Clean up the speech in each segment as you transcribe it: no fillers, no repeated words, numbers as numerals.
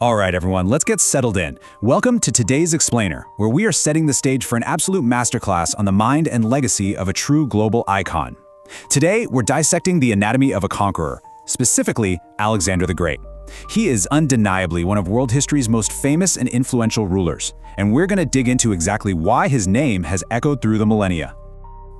All right, everyone, let's get settled in. Welcome to today's Explainer, where we are setting the stage for an absolute masterclass on the mind and legacy of a true global icon. Today, we're dissecting the anatomy of a conqueror, specifically Alexander the Great. He is undeniably one of world history's most famous and influential rulers, and we're going to dig into exactly why his name has echoed through the millennia.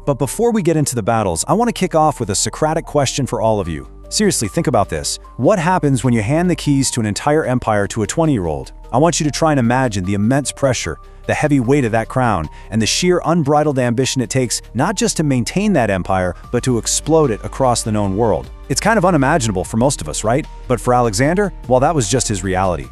But before we get into the battles, I want to kick off with a Socratic question for all of you. Seriously, think about this. What happens when you hand the keys to an entire empire to a 20-year-old? I want you to try and imagine the immense pressure, the heavy weight of that crown, and the sheer unbridled ambition it takes not just to maintain that empire, but to explode it across the known world. It's kind of unimaginable for most of us, right? But for Alexander, well, that was just his reality.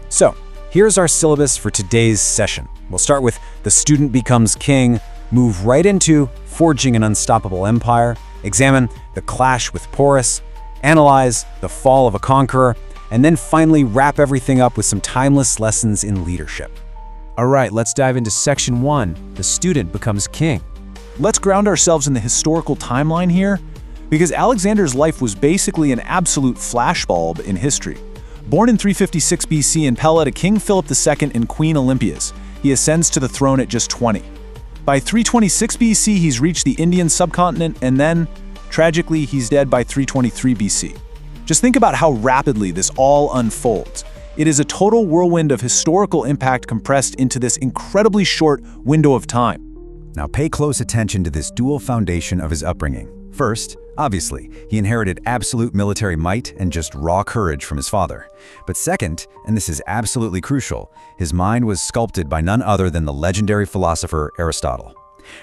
So, here's our syllabus for today's session. We'll start with the student becomes king, move right into forging an unstoppable empire, examine the clash with Porus, analyze the fall of a conqueror, and then finally wrap everything up with some timeless lessons in leadership. All right, let's dive into section 1, the student becomes king. Let's ground ourselves in the historical timeline here, because Alexander's life was basically an absolute flashbulb in history. Born in 356 BC in Pella to King Philip II and Queen Olympias, he ascends to the throne at just 20. By 326 BC, he's reached the Indian subcontinent, and then, tragically, he's dead by 323 BC. Just think about how rapidly this all unfolds. It is a total whirlwind of historical impact compressed into this incredibly short window of time. Now pay close attention to this dual foundation of his upbringing. First, obviously, he inherited absolute military might and just raw courage from his father. But second, and this is absolutely crucial, his mind was sculpted by none other than the legendary philosopher Aristotle.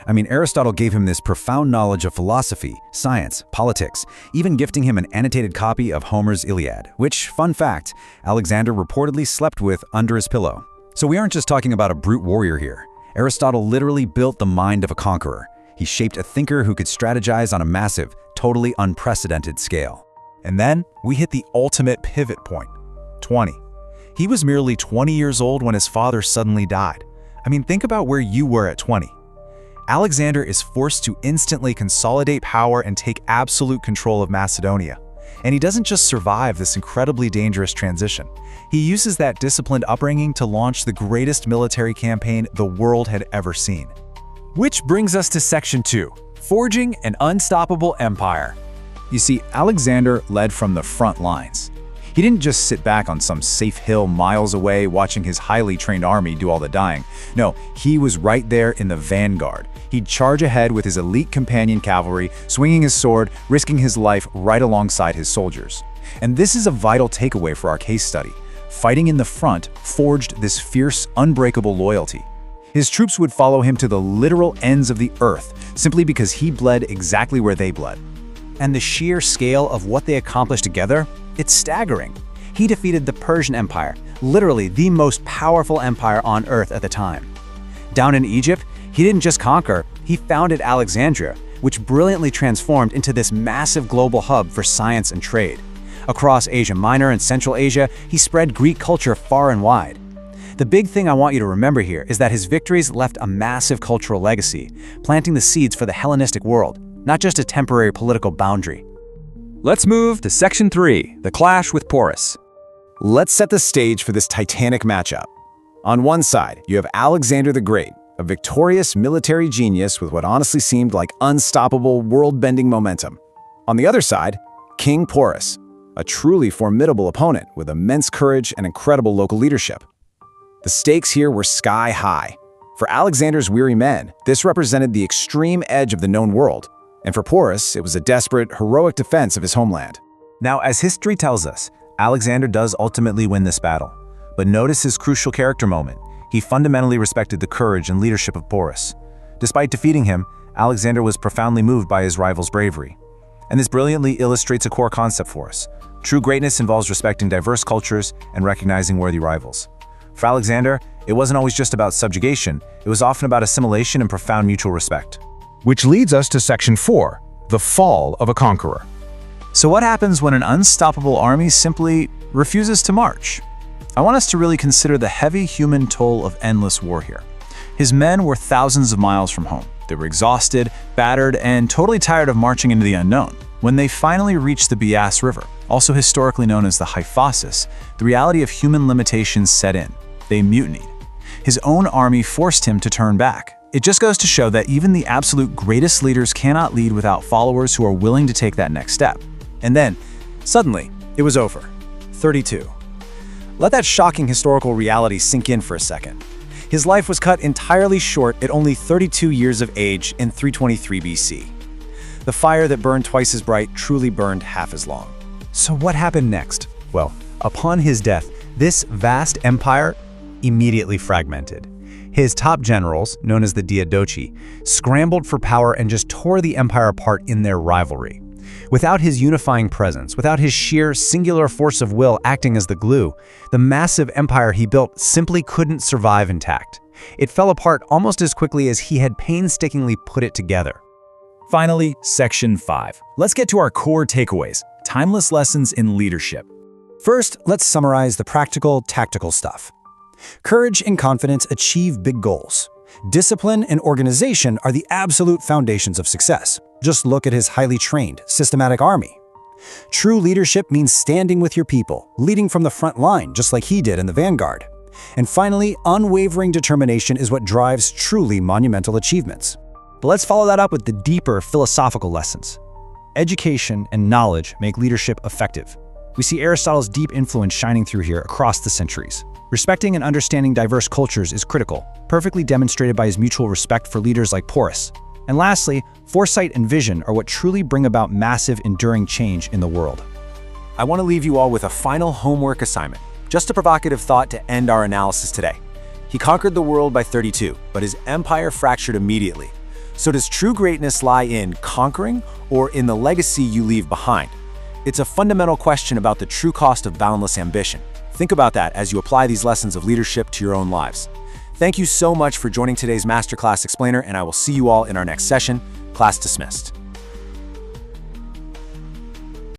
Aristotle gave him this profound knowledge of philosophy, science, politics, even gifting him an annotated copy of Homer's Iliad, which, fun fact, Alexander reportedly slept with under his pillow. So we aren't just talking about a brute warrior here. Aristotle literally built the mind of a conqueror. He shaped a thinker who could strategize on a massive, totally unprecedented scale. And then we hit the ultimate pivot point, 20. He was merely 20 years old when his father suddenly died. Think about where you were at 20. Alexander is forced to instantly consolidate power and take absolute control of Macedonia. And he doesn't just survive this incredibly dangerous transition. He uses that disciplined upbringing to launch the greatest military campaign the world had ever seen. Which brings us to section 2, forging an unstoppable empire. You see, Alexander led from the front lines. He didn't just sit back on some safe hill miles away watching his highly trained army do all the dying. No, he was right there in the vanguard. He'd charge ahead with his elite companion cavalry, swinging his sword, risking his life right alongside his soldiers. And this is a vital takeaway for our case study. Fighting in the front forged this fierce, unbreakable loyalty. His troops would follow him to the literal ends of the earth, simply because he bled exactly where they bled. And the sheer scale of what they accomplished together, it's staggering. He defeated the Persian Empire, literally the most powerful empire on earth at the time. Down in Egypt, he didn't just conquer, he founded Alexandria, which brilliantly transformed into this massive global hub for science and trade. Across Asia Minor and Central Asia, he spread Greek culture far and wide. The big thing I want you to remember here is that his victories left a massive cultural legacy, planting the seeds for the Hellenistic world, not just a temporary political boundary. Let's move to section 3, the clash with Porus. Let's set the stage for this titanic matchup. On one side, you have Alexander the Great, a victorious military genius with what honestly seemed like unstoppable, world-bending momentum. On the other side, King Porus, a truly formidable opponent with immense courage and incredible local leadership. The stakes here were sky high. For Alexander's weary men, this represented the extreme edge of the known world, and for Porus, it was a desperate, heroic defense of his homeland. Now, as history tells us, Alexander does ultimately win this battle. But notice his crucial character moment. He fundamentally respected the courage and leadership of Porus. Despite defeating him, Alexander was profoundly moved by his rival's bravery. And this brilliantly illustrates a core concept for us. True greatness involves respecting diverse cultures and recognizing worthy rivals. For Alexander, it wasn't always just about subjugation, it was often about assimilation and profound mutual respect. Which leads us to section 4, the fall of a conqueror. So what happens when an unstoppable army simply refuses to march? I want us to really consider the heavy human toll of endless war here. His men were thousands of miles from home. They were exhausted, battered, and totally tired of marching into the unknown. When they finally reached the Bias River, also historically known as the Hyphasis, the reality of human limitations set in. They mutinied. His own army forced him to turn back. It just goes to show that even the absolute greatest leaders cannot lead without followers who are willing to take that next step. And then, suddenly, it was over. 32. Let that shocking historical reality sink in for a second. His life was cut entirely short at only 32 years of age in 323 BC. The fire that burned twice as bright truly burned half as long. So what happened next? Well, upon his death, this vast empire immediately fragmented. His top generals, known as the Diadochi, scrambled for power and just tore the empire apart in their rivalry. Without his unifying presence, without his sheer, singular force of will acting as the glue, the massive empire he built simply couldn't survive intact. It fell apart almost as quickly as he had painstakingly put it together. Finally, Section 5. Let's get to our core takeaways, timeless lessons in leadership. First, let's summarize the practical, tactical stuff. Courage and confidence achieve big goals. Discipline and organization are the absolute foundations of success. Just look at his highly trained, systematic army. True leadership means standing with your people, leading from the front line, just like he did in the vanguard. And finally, unwavering determination is what drives truly monumental achievements. But let's follow that up with the deeper philosophical lessons. Education and knowledge make leadership effective. We see Aristotle's deep influence shining through here across the centuries. Respecting and understanding diverse cultures is critical, perfectly demonstrated by his mutual respect for leaders like Porus. And lastly, foresight and vision are what truly bring about massive, enduring change in the world. I want to leave you all with a final homework assignment. Just a provocative thought to end our analysis today. He conquered the world by 32, but his empire fractured immediately. So does true greatness lie in conquering or in the legacy you leave behind? It's a fundamental question about the true cost of boundless ambition. Think about that as you apply these lessons of leadership to your own lives. Thank you so much for joining today's Masterclass Explainer, and I will see you all in our next session. Class dismissed.